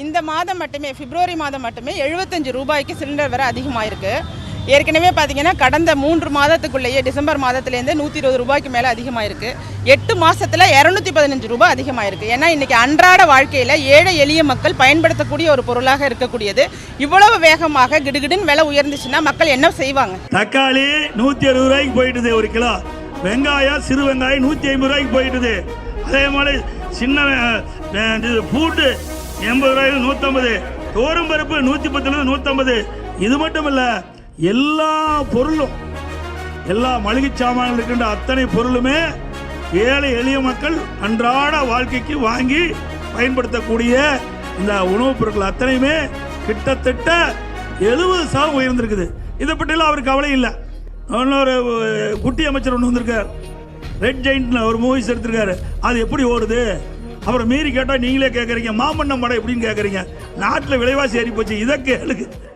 இந்த மாதம் மட்டுமே பிப்ரவரி மாதம் மட்டுமே 75 ரூபாய்க்கு சிலிண்டர் வர அதிகமாயிருக்கு. ஏற்கனவே பார்த்தீங்கன்னா கடந்த 3 மாதத்துக்குள்ளேயே டிசம்பர் மாதத்துலேருந்து 120 ரூபாய்க்கு மேலே அதிகமாயிருக்கு. 8 மாதத்தில் 215 ரூபாய் அதிகமாயிருக்கு. ஏன்னா இன்றைக்கி அன்றாட வாழ்க்கையில் ஏழை எளிய மக்கள் பயன்படுத்தக்கூடிய ஒரு பொருளாக இருக்கக்கூடியது. இவ்வளவு வேகமாக கிடுகிடுன்னு விலை உயர்ந்துச்சுன்னா மக்கள் என்ன செய்வாங்க? தக்காளி 160 ரூபாய்க்கு போயிட்டுது ஒரு கிலோ. வெங்காயம் சிறு வெங்காயம் 150 ரூபாய்க்கு போயிட்டுது. அதே மாதிரி சின்ன பூண்டு 80 ரூபாய்க்கு 150, தோரம் பருப்பு 110 150. இது மட்டும் இல்லை, எல்லா பொருளும் எல்லா மளிகை சாமான்கள் இருக்கின்ற அத்தனை பொருளுமே ஏழை எளிய மக்கள் அன்றாட வாழ்க்கைக்கு வாங்கி பயன்படுத்தக்கூடிய இந்த உணவுப் பொருட்கள் அத்தனையுமே கிட்டத்தட்ட 70% உயர்ந்திருக்குது. இதை பற்றிலாம் அவருக்கு கவலை இல்லை. இன்னொரு குட்டி அமைச்சர் ஒன்று வந்திருக்கார், ரெட் ஜெயின்ட்ல ஒரு மூவிஸ் எடுத்திருக்காரு. அது எப்படி ஓடுது? அப்புறம் மீறி கேட்டால் நீங்களே கேட்குறீங்க மாமன்னம் படம் எப்படின்னு கேட்குறீங்க. நாட்டில் விலைவாசி ஏறி போச்சு, இதை கேளுங்க.